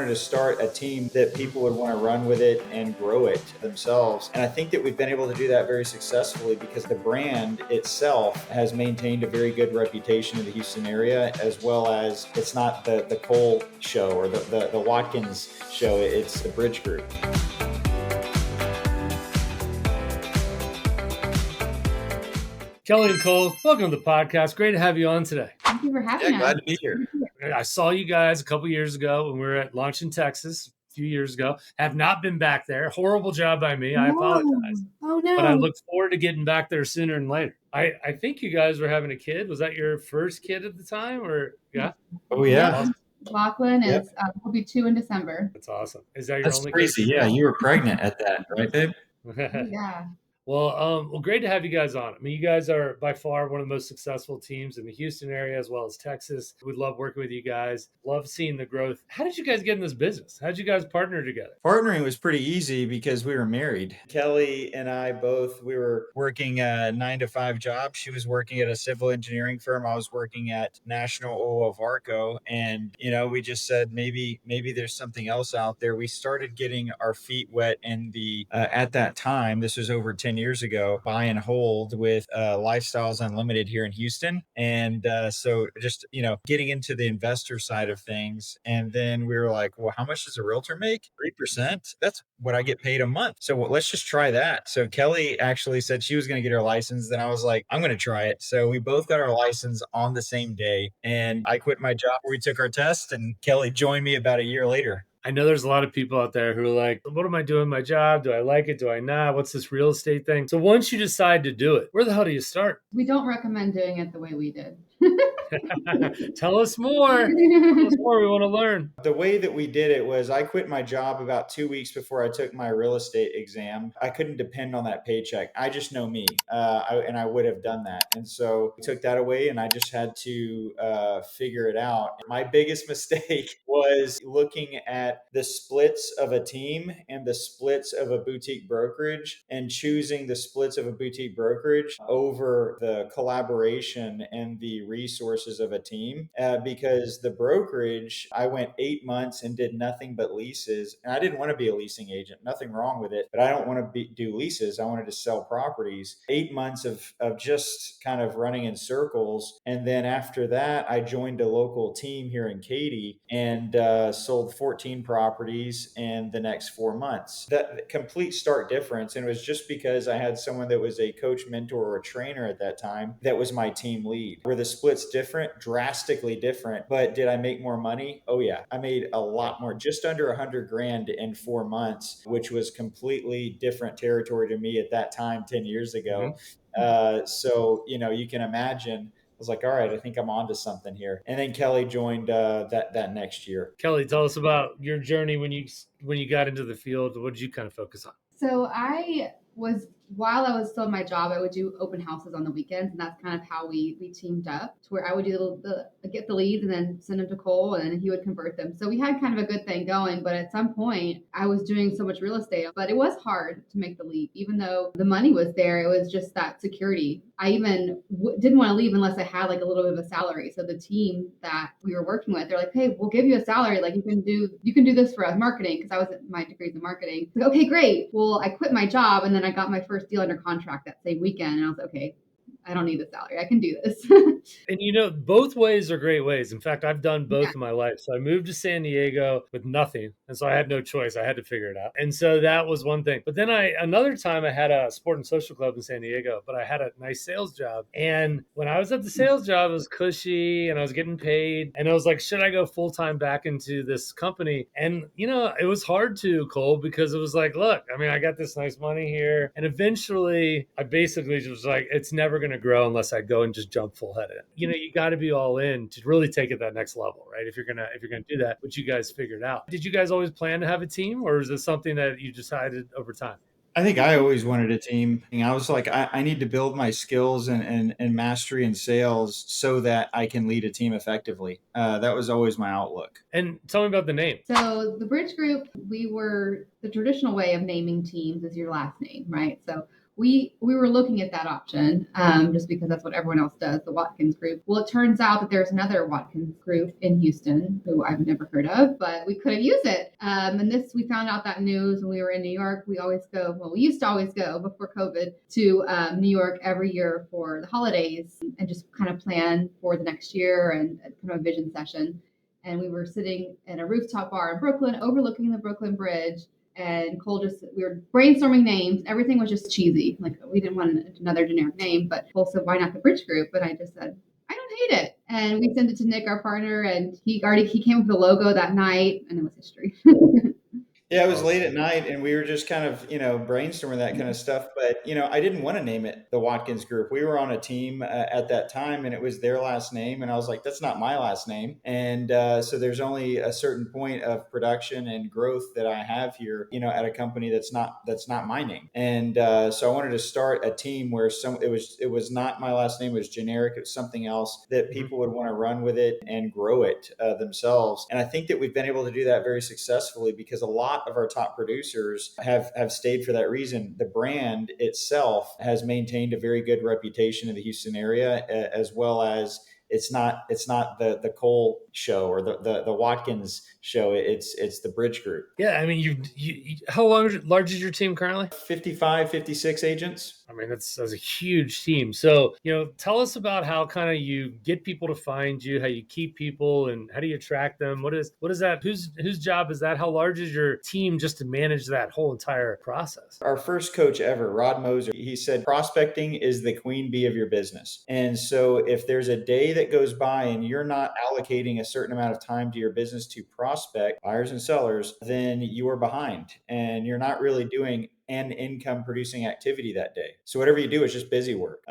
wanted to start a team that people would want to run with it and grow it themselves. And I think that we've been able to do that very successfully because the brand itself has maintained a very good reputation in the Houston area, as well as it's not the Cole show or the Watkins show, it's the Bridge Group. Kelly and Cole, welcome to the podcast. Great to have you on today. Thank you for having us. Glad to be here. I saw you guys a couple years ago when we were at lunch in Texas a few years ago. Have not been back there. Horrible job by me. I apologize. Oh, no. But I look forward to getting back there sooner than later. I think you guys were having a kid. Was that your first kid at the time? Or yeah? Oh, yeah. Yep. Lachlan is will be 2 in December. That's awesome. Is that your That's only crazy. kid? Yeah, you were pregnant at that, right, babe? Yeah. Well, great to have you guys on. I mean, you guys are by far one of the most successful teams in the Houston area as well as Texas. We love working with you guys. Love seeing the growth. How did you guys get in this business? How did you guys partner together? Partnering was pretty easy because we were married. Kelly and I both, we were working a 9-to-5 job. She was working at a civil engineering firm. I was working at National Oil of Arco. And, we just said, maybe there's something else out there. We started getting our feet wet in at that time, this was over 10 years ago, buy and hold with Lifestyles Unlimited here in Houston. And so just, getting into the investor side of things. And then we were like, well, how much does a realtor make? 3%? That's what I get paid a month. So let's just try that. So Kelly actually said she was going to get her license. Then I was like, I'm going to try it. So we both got our license on the same day. And I quit my job where we took our test, and Kelly joined me about a year later. I know there's a lot of people out there who are like, what am I doing in my job? Do I like it? Do I not? What's this real estate thing? So once you decide to do it, where the hell do you start? We don't recommend doing it the way we did. Tell us more. Tell us more. We want to learn. The way that we did it was I quit my job about 2 weeks before I took my real estate exam. I couldn't depend on that paycheck. I just know me, and I would have done that. And so we took that away, and I just had to figure it out. My biggest mistake was looking at the splits of a team and the splits of a boutique brokerage and choosing the splits of a boutique brokerage over the collaboration and the resources of a team, because the brokerage, I went 8 months and did nothing but leases. And I didn't want to be a leasing agent, nothing wrong with it, but I don't want to do leases. I wanted to sell properties. 8 months of just kind of running in circles. And then after that, I joined a local team here in Katy and sold 14 properties in the next 4 months. That complete stark difference. And it was just because I had someone that was a coach, mentor, or a trainer at that time that was my team lead. Were the splits different? Drastically different. But did I make more money? Oh yeah. I made a lot more, just under $100,000 in 4 months, which was completely different territory to me at that time, 10 years ago. So, you can imagine, I was like, all right, I think I'm onto something here. And then Kelly joined that next year. Kelly, tell us about your journey when you got into the field. What did you kind of focus on? So while I was still in my job, I would do open houses on the weekends, and that's kind of how we teamed up, to where I would do get the leads and then send them to Cole, and then he would convert them. So we had kind of a good thing going, but at some point I was doing so much real estate, but it was hard to make the leap. Even though the money was there, it was just that security. I even didn't want to leave unless I had like a little bit of a salary. So the team that we were working with, they're like, hey, we'll give you a salary. Like you can do this for us, marketing, because my degree's in marketing. Like, okay, great. Well, I quit my job, and then I got my first deal under contract that same weekend. And I was like, okay, I don't need the salary. I can do this. And both ways are great ways. In fact, I've done both in my life. So I moved to San Diego with nothing. And so I had no choice. I had to figure it out. And so that was one thing. But then another time I had a sport and social club in San Diego, but I had a nice sales job. And when I was at the sales job, it was cushy and I was getting paid. And I was like, should I go full time back into this company? And, it was hard to, Cole, because it was like, look, I got this nice money here. And eventually I basically just was like, it's never going to grow unless I go and just jump full head in. You got to be all in to really take it that next level, right? If you're gonna do that, which you guys figured out. Did you guys always plan to have a team, or is this something that you decided over time? I think I always wanted a team. I was like, I need to build my skills and mastery in sales so that I can lead a team effectively. That was always my outlook. And tell me about the name. So the Bridge Group, the traditional way of naming teams is your last name, right? So we were looking at that option just because that's what everyone else does, the Watkins group. Well, it turns out that there's another Watkins group in Houston who I've never heard of, but we couldn't use it. And this, we found out that news when we were in New York. We always go, well, we used to always go before COVID to New York every year for the holidays and just kind of plan for the next year and kind of a vision session. And we were sitting in a rooftop bar in Brooklyn, overlooking the Brooklyn Bridge. And Cole we were brainstorming names. Everything was just cheesy. Like, we didn't want another generic name, but Cole said, why not the Bridge Group? And I just said, I don't hate it. And we sent it to Nick, our partner, and he came up with the logo that night, and it was history. Yeah, it was late at night and we were just kind of, brainstorming that kind of stuff. But, I didn't want to name it the Watkins Group. We were on a team at that time and it was their last name. And I was like, that's not my last name. And so there's only a certain point of production and growth that I have here, at a company that's not my name. And so I wanted to start a team where it was not my last name, it was generic. It was something else that people would want to run with it and grow it themselves. And I think that we've been able to do that very successfully because a lot of our top producers have stayed for that reason. The brand itself has maintained a very good reputation in the Houston area, as well as it's not the Cole show or the Watkins show. It's the Bridge Group. Yeah, I mean, how large is your team currently? 55, 56 agents. I mean, that's a huge team. So, tell us about how kind of you get people to find you, how you keep people, and how do you attract them? What is that? Whose job is that? How large is your team just to manage that whole entire process? Our first coach ever, Rod Moser, he said, prospecting is the queen bee of your business. And so if there's a day that goes by and you're not allocating a certain amount of time to your business to prospect buyers and sellers, then you are behind and you're not really doing an income producing activity that day. So whatever you do is just busy work,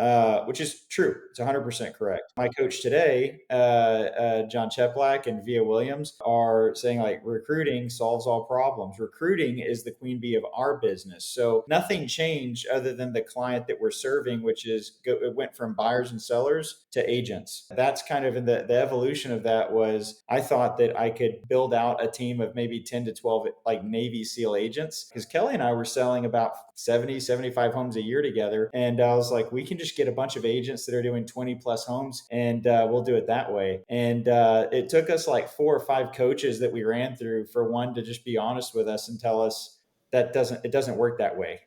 which is true. It's 100% correct. My coach today, John Cheplack and Via Williams, are saying like recruiting solves all problems. Recruiting is the queen bee of our business. So nothing changed other than the client that we're serving, which is it went from buyers and sellers to agents. That's kind of in the evolution of that was I thought that I could build out a team of maybe 10 to 12 like Navy SEAL agents because Kelly and I were selling about 70, 75 homes a year together. And I was like, we can just get a bunch of agents that are doing 20 plus homes and we'll do it that way. And it took us like 4 or 5 coaches that we ran through for one to just be honest with us and tell us it doesn't work that way.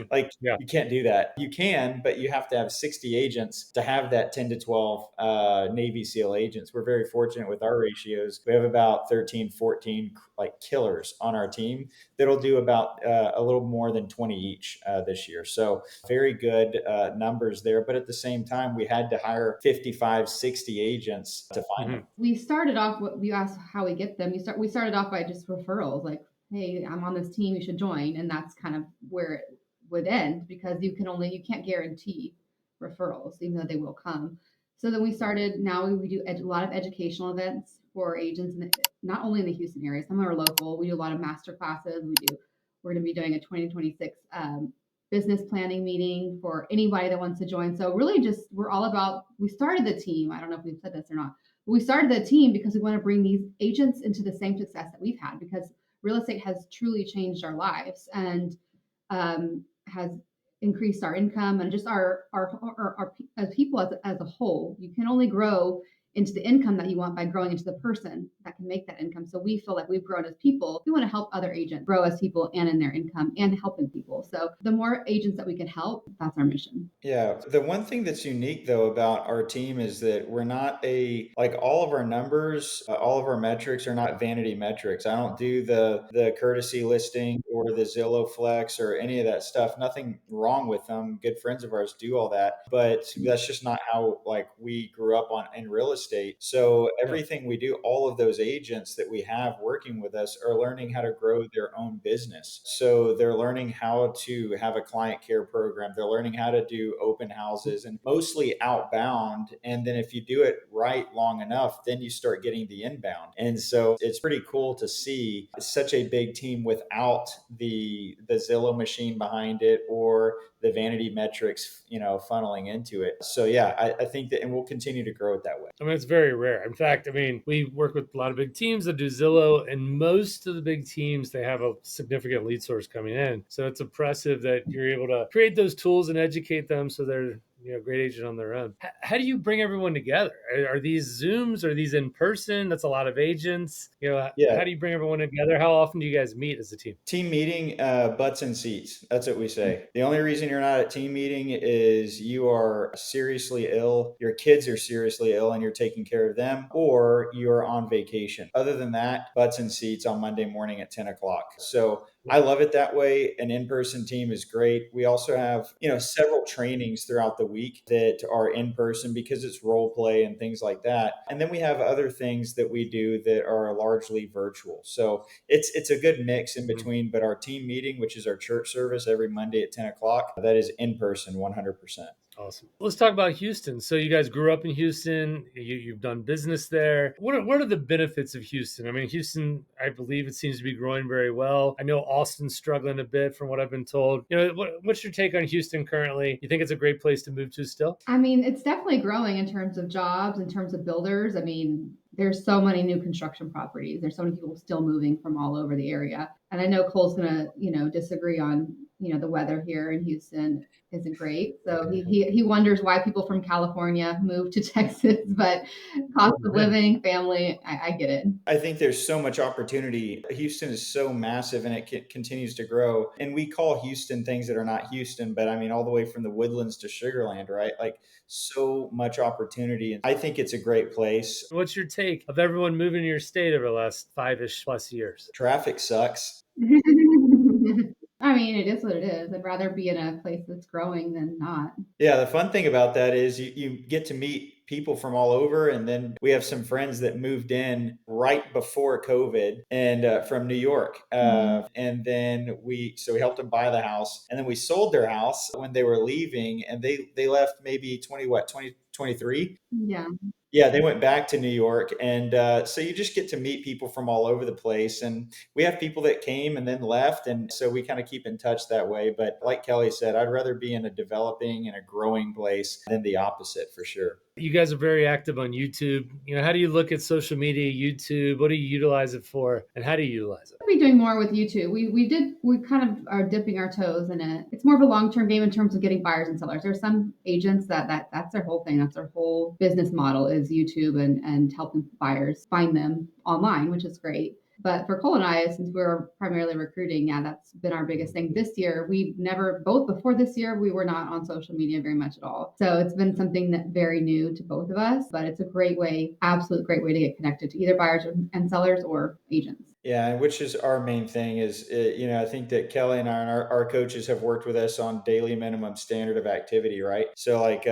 like Yeah. you can't do that. You can, but you have to have 60 agents to have that 10 to 12 Navy SEAL agents. We're very fortunate with our ratios. We have about 13, 14 like killers on our team that'll do about a little more than 20 each this year. So very good numbers there. But at the same time, we had to hire 55, 60 agents to find them. We started off, you asked how we get them. We started off by just referrals, like, hey, I'm on this team, you should join. And that's kind of where it would end because you can't guarantee referrals, even though they will come. So then we started, now we do a lot of educational events for agents, not only in the Houston area, some are local. We do a lot of master classes. We're going to be doing a 2026 business planning meeting for anybody that wants to join. So really we started the team. I don't know if we've said this or not, but we started the team because we want to bring these agents into the same success that we've had because real estate has truly changed our lives and has increased our income and just our as people as a whole. You can only grow into the income that you want by growing into the person that can make that income. So we feel like we've grown as people. We want to help other agents grow as people and in their income and helping people. So the more agents that we can help, that's our mission. Yeah. The one thing that's unique though about our team is that we're not all of our numbers, all of our metrics are not vanity metrics. I don't do the courtesy listing or the Zillow Flex or any of that stuff. Nothing wrong with them. Good friends of ours do all that, but that's just not how we grew up in real estate. So everything we do, all of those agents that we have working with us are learning how to grow their own business. So they're learning how to have a client care program. They're learning how to do open houses and mostly outbound. And then if you do it right long enough, then you start getting the inbound. And so it's pretty cool to see such a big team without the Zillow machine behind it or the vanity metrics, funneling into it. So yeah, I think that, and we'll continue to grow it that way. I mean, it's very rare. In fact, I mean, we work with a lot of big teams that do Zillow, and most of the big teams, they have a significant lead source coming in. So it's impressive that you're able to create those tools and educate them so they're great agent on their own. How do you bring everyone together? Are these Zooms? Are these in person? That's a lot of agents. Yeah. How do you bring everyone together? How often do you guys meet as a team? Team meeting, butts and seats. That's what we say. The only reason you're not at team meeting is you are seriously ill, your kids are seriously ill, and you're taking care of them, or you're on vacation. Other than that, butts and seats on Monday morning at 10 o'clock. So I love it that way. An in-person team is great. We also have, several trainings throughout the week that are in person because it's role play and things like that. And then we have other things that we do that are largely virtual. So it's a good mix in between. But our team meeting, which is our church service every Monday at 10 o'clock, that is in person 100%. Awesome. Let's talk about Houston. So you guys grew up in Houston. You've done business there. What are the benefits of Houston? I mean, Houston, I believe it seems to be growing very well. I know Austin's struggling a bit from what I've been told. What's your take on Houston currently? You think it's a great place to move to still? I mean, it's definitely growing in terms of jobs, in terms of builders. I mean, there's so many new construction properties. There's so many people still moving from all over the area. And I know Cole's gonna, disagree on, the weather here in Houston isn't great. So he wonders why people from California move to Texas, but cost of living, family, I get it. I think there's so much opportunity. Houston is so massive and it continues to grow. And we call Houston things that are not Houston, but I mean, all the way from the Woodlands to Sugarland, right? Like so much opportunity. And I think it's a great place. What's your take of everyone moving to your state over the last 5-ish plus years? Traffic sucks. I mean, it is what it is. I'd rather be in a place that's growing than not. Yeah, the fun thing about that is you get to meet people from all over. And then we have some friends that moved in right before COVID and from New York. And then we helped them buy the house. And then we sold their house when they were leaving. And they left maybe 2023. Yeah. Yeah, they went back to New York. And so you just get to meet people from all over the place. And we have people that came and then left. And so we kind of keep in touch that way. But like Kelly said, I'd rather be in a developing and a growing place than the opposite for sure. You guys are very active on YouTube. How do you look at social media, YouTube? What do you utilize it for? And how do you utilize it? We'll be doing more with YouTube. We kind of are dipping our toes in it. It's more of a long-term game in terms of getting buyers and sellers. There's some agents that's their whole thing. That's their whole business model is YouTube and helping buyers find them online, which is great. But for Cole and I, since we're primarily recruiting, yeah, that's been our biggest thing. This year, both before this year, we were not on social media very much at all. So it's been something that very new to both of us, but it's a great way, absolute great way to get connected to either buyers and sellers or agents. Yeah, which is our main thing is, I think that Kelly and our coaches have worked with us on daily minimum standard of activity, right? So like,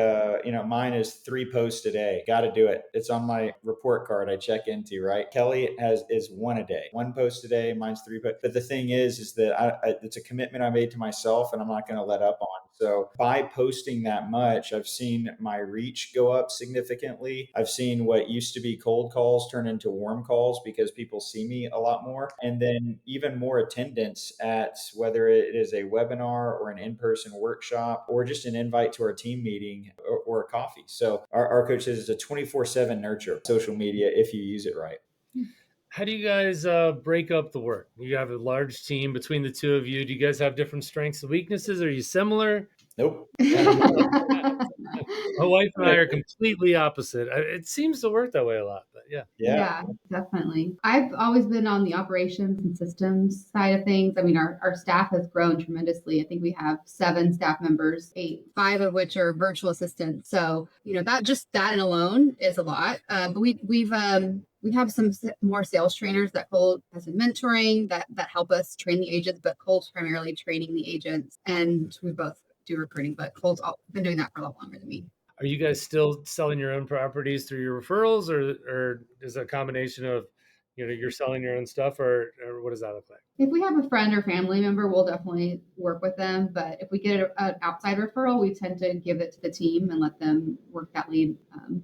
mine is 3 posts a day. Got to do it. It's on my report card I check into, right? Kelly is 1 a day, 1 post a day. Mine's 3 posts. But the thing is that it's a commitment I made to myself and I'm not going to let up on. So by posting that much, I've seen my reach go up significantly. I've seen what used to be cold calls turn into warm calls because people see me a lot more. And then even more attendance at whether it is a webinar or an in-person workshop or just an invite to our team meeting or a coffee. So our coach says it's a 24/7 nurture social media if you use it right. How do you guys break up the work? You have a large team between the two of you. Do you guys have different strengths and weaknesses? Are you similar? Nope. My wife and I are completely opposite. It seems to work that way a lot, but yeah. Yeah, definitely. I've always been on the operations and systems side of things. I mean, our staff has grown tremendously. I think we have 7 staff members, 5 of which are virtual assistants. So, that alone is a lot. But we have some more sales trainers that Cole has been mentoring that help us train the agents, but Cole's primarily training the agents, and we both do recruiting, but Cole's been doing that for a lot longer than me. Are you guys still selling your own properties through your referrals or is it a combination of You're selling your own stuff, or what does that look like? If we have a friend or family member, we'll definitely work with them. But if we get an outside referral, we tend to give it to the team and let them work that lead.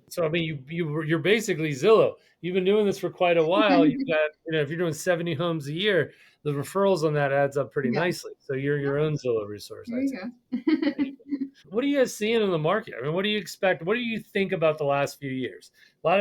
So I mean, you're basically Zillow. You've been doing this for quite a while. You've got, if you're doing 70 homes a year, the referrals on that adds up pretty Yeah, nicely. So you're your own Zillow resource, there I'd you say. go. What are you guys seeing in the market? I mean, what do you expect? What do you think about the last few years?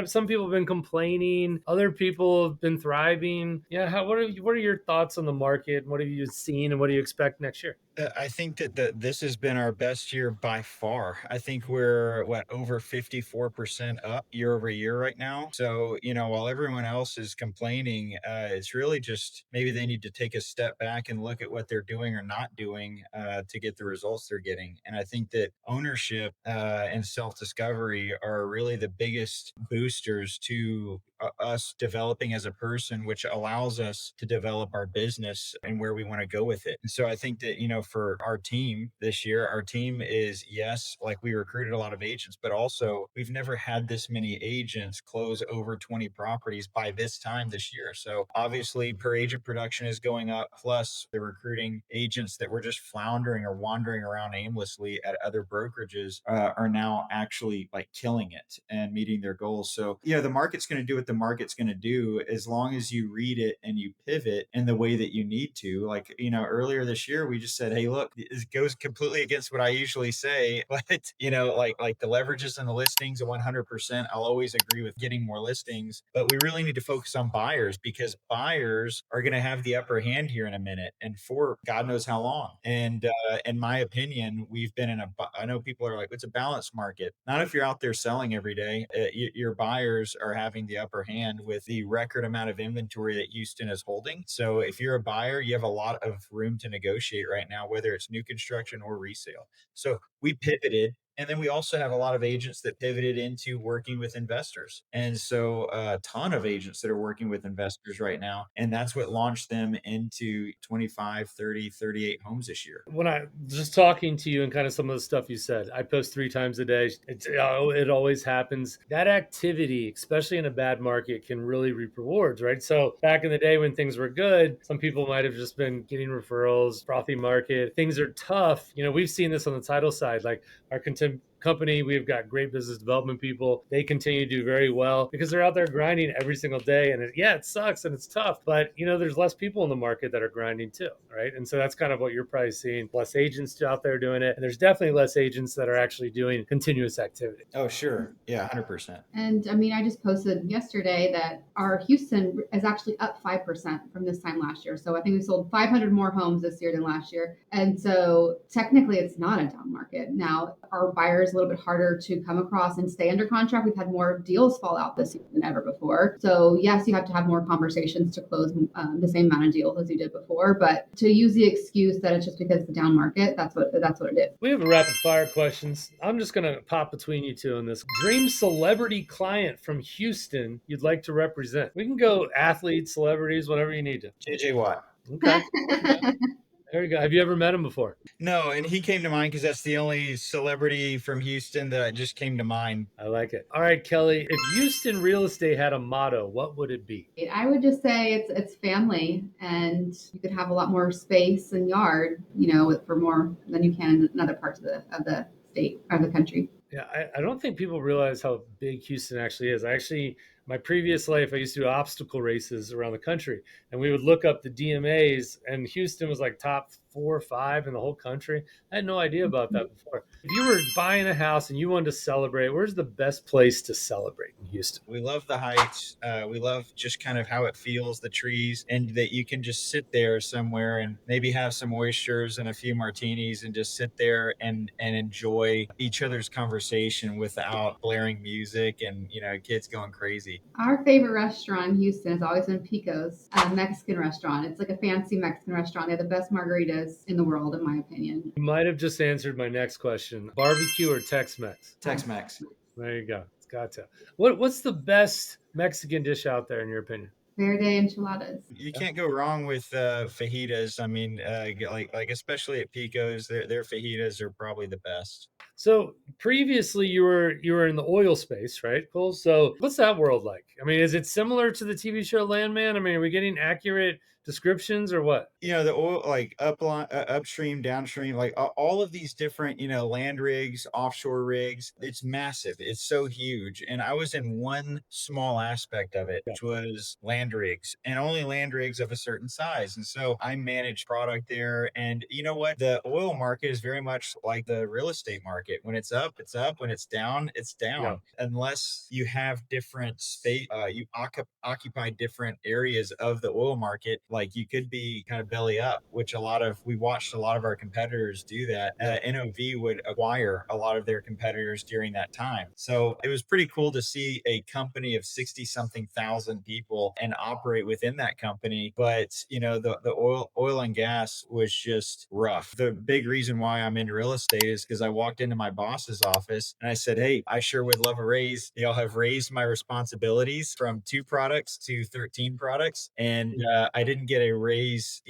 Some people have been complaining, other people have been thriving. Yeah, what are your thoughts on the market? What have you seen, and what do you expect next year? I think that this has been our best year by far. I think we're over 54% up year over year right now. So, while everyone else is complaining, it's really just maybe they need to take a step back and look at what they're doing or not doing to get the results they're getting. And I think that ownership and self discovery are really the biggest boosters to us developing as a person, which allows us to develop our business and where we want to go with it. And so I think that, for our team this year, our team is, yes, like we recruited a lot of agents, but also we've never had this many agents close over 20 properties by this time this year. So obviously per agent production is going up. Plus the recruiting agents that were just floundering or wandering around aimlessly at other brokerages are now actually like killing it and meeting their goals. So, the market's going to do what the market's going to do as long as you read it and you pivot in the way that you need to. Like, earlier this year, we just said, hey, look, it goes completely against what I usually say, but, like the leverages and the listings, 100%, I'll always agree with getting more listings, but we really need to focus on buyers because buyers are going to have the upper hand here in a minute and for God knows how long. And in my opinion, we've been I know people are like, it's a balanced market. Not if you're out there selling every day. Your buyers are having the upper hand with the record amount of inventory that Houston is holding. So if you're a buyer, you have a lot of room to negotiate right now, whether it's new construction or resale. So we pivoted. And then we also have a lot of agents that pivoted into working with investors. And so a ton of agents that are working with investors right now. And that's what launched them into 25, 30, 38 homes this year. When I just talking to you and kind of some of the stuff you said, I post 3 times a day. It always happens. That activity, especially in a bad market, can really reap rewards, right? So back in the day when things were good, some people might have just been getting referrals, frothy market. Things are tough. We've seen this on the title side, like our company, we've got great business development people. They continue to do very well because they're out there grinding every single day. And it sucks and it's tough, but there's less people in the market that are grinding too, right? And so that's kind of what you're probably seeing. Less agents out there doing it, and there's definitely less agents that are actually doing continuous activity. Oh, sure. Yeah, 100%. And I mean, I just posted yesterday that our Houston is actually up 5% from this time last year. So I think we sold 500 more homes this year than last year. And so technically it's not a down market. Now, our buyers a little bit harder to come across and stay under contract. We've had more deals fall out this year than ever before. So yes, you have to have more conversations to close the same amount of deals as you did before. But to use the excuse that it's just because it's a down market, that's what it is. We have rapid fire questions. I'm just going to pop between you two on this. Dream celebrity client from Houston you'd like to represent. We can go athletes, celebrities, whatever you need to. JJ Watt. Okay. There you go. Have you ever met him before? No, and he came to mind because that's the only celebrity from Houston that just came to mind. I like it. All right, Kelly. If Houston real estate had a motto, what would it be? I would just say it's family, and you could have a lot more space and yard, for more than you can in other parts of the state or the country. Yeah, I don't think people realize how big Houston actually is. My previous life, I used to do obstacle races around the country, and we would look up the DMAs, and Houston was like top 4 or 5 in the whole country. I had no idea about that before. If you were buying a house and you wanted to celebrate, where's the best place to celebrate in Houston? We love the heights. We love just kind of how it feels, the trees, and that you can just sit there somewhere and maybe have some oysters and a few martinis and just sit there and enjoy each other's conversation without blaring music and kids going crazy. Our favorite restaurant in Houston has always been Pico's, a Mexican restaurant. It's like a fancy Mexican restaurant. They have the best margaritas in the world, in my opinion. You might have just answered my next question. Barbecue or Tex-Mex? Tex-Mex. There you go. It's got to. What's the best Mexican dish out there in your opinion? Verde enchiladas. You can't go wrong with fajitas. I mean, like especially at Pico's, their fajitas are probably the best. So previously you were in the oil space, right, Cole? So what's that world like? I mean, is it similar to the TV show Landman? I mean, are we getting accurate descriptions or what? The oil, like upstream, downstream, like all of these different, land rigs, offshore rigs. It's massive. It's so huge. And I was in one small aspect of it, Yeah. which was land rigs, and only land rigs of a certain size. And so I managed product there. And you know what? The oil market is very much like the real estate market. When it's up, it's up. When it's down, it's Yeah. down. Unless you have different space, you occupy different areas of the oil market. Like you could be kind of belly up, which we watched a lot of our competitors do that. Yeah. NOV would acquire a lot of their competitors during that time. So it was pretty cool to see a company of 60 something thousand people and operate within that company. But, the oil and gas was just rough. The big reason why I'm in real estate is because I walked into my boss's office and I said, "Hey, I sure would love a raise. Y'all have raised my responsibilities from 2 products to 13 products. And I didn't get a raise,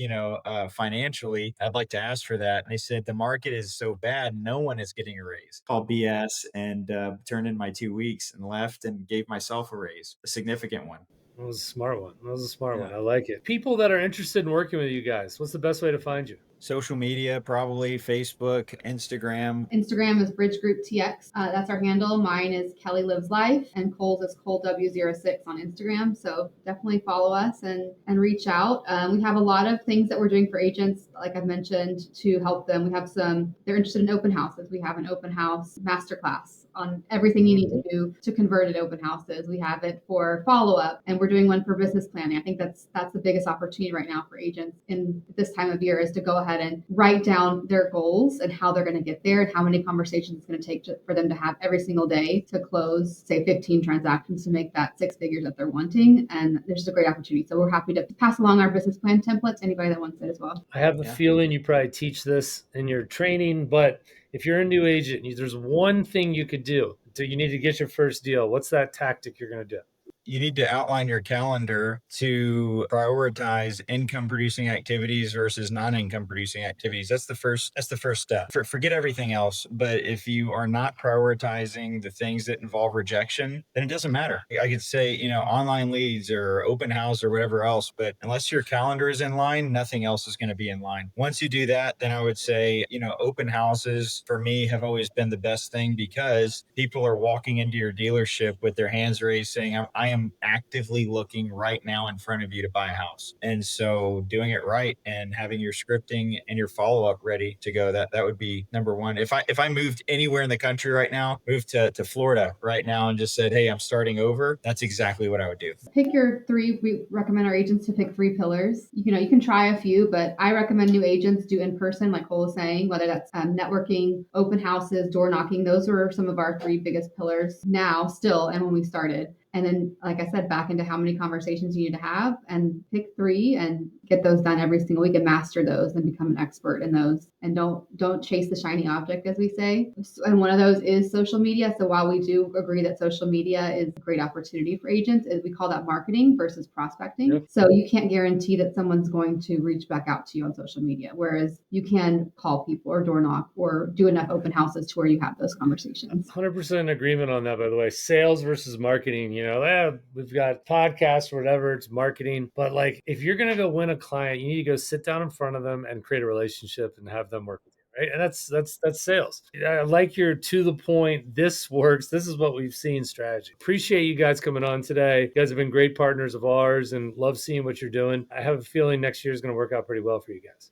financially. I'd like to ask for that." And they said, "The market is so bad, no one is getting a raise." Called BS, and turned in my 2 weeks and left and gave myself a raise, a significant one. That was a smart one. That was a smart one. Yeah. I like it. People that are interested in working with you guys, what's the best way to find you? Social media, probably Facebook, Instagram. Instagram is Bridge Group TX. That's our handle. Mine is Kelly Lives Life, and Cole's is Cole W06 on Instagram. So definitely follow us and reach out. We have a lot of things that we're doing for agents, like I've mentioned, to help them. We have they're interested in open houses. We have an open house masterclass on everything you need to do to convert at open houses. We have it for follow up, and we're doing one for business planning. I think that's the biggest opportunity right now for agents in this time of year is to go ahead and write down their goals and how they're going to get there and how many conversations it's going to take for them to have every single day to close, say, 15 transactions to make that 6 figures that they're wanting. And there's just a great opportunity. So we're happy to pass along our business plan templates to anybody that wants it as well. I have a feeling you probably teach this in your training, but if you're a new agent, there's one thing you could do. So you need to get your first deal. What's that tactic you're going to do? You need to outline your calendar to prioritize income producing activities versus non-income producing activities. That's the first step. Forget everything else. But if you are not prioritizing the things that involve rejection, then it doesn't matter. I could say, online leads or open house or whatever else, but unless your calendar is in line, nothing else is going to be in line. Once you do that, then I would say, open houses for me have always been the best thing because people are walking into your dealership with their hands raised saying, I am actively looking right now in front of you to buy a house. And so doing it right and having your scripting and your follow-up ready to go, that would be number one. If I moved anywhere in the country right now, moved to Florida right now and just said, "Hey, I'm starting over," that's exactly what I would do. Pick your three. We recommend our agents to pick 3 pillars. You can try a few, but I recommend new agents do in person, like Cole was saying, whether that's networking, open houses, door knocking. Those are some of our 3 biggest pillars now, still, and when we started. And then, like I said, back into how many conversations you need to have and pick 3 and get those done every single week and master those and become an expert in those. And don't chase the shiny object, as we say. And one of those is social media. So while we do agree that social media is a great opportunity for agents, is we call that marketing versus prospecting. Yep. So you can't guarantee that someone's going to reach back out to you on social media, whereas you can call people or door knock or do enough open houses to where you have those conversations. 100% agreement on that, by the way. Sales versus marketing, we've got podcasts or whatever, it's marketing. But like, if you're going to go win a client, you need to go sit down in front of them and create a relationship and have them work with you. Right. And that's sales. I like your to the point. This works. This is what we've seen strategy. Appreciate you guys coming on today. You guys have been great partners of ours and love seeing what you're doing. I have a feeling next year is going to work out pretty well for you guys.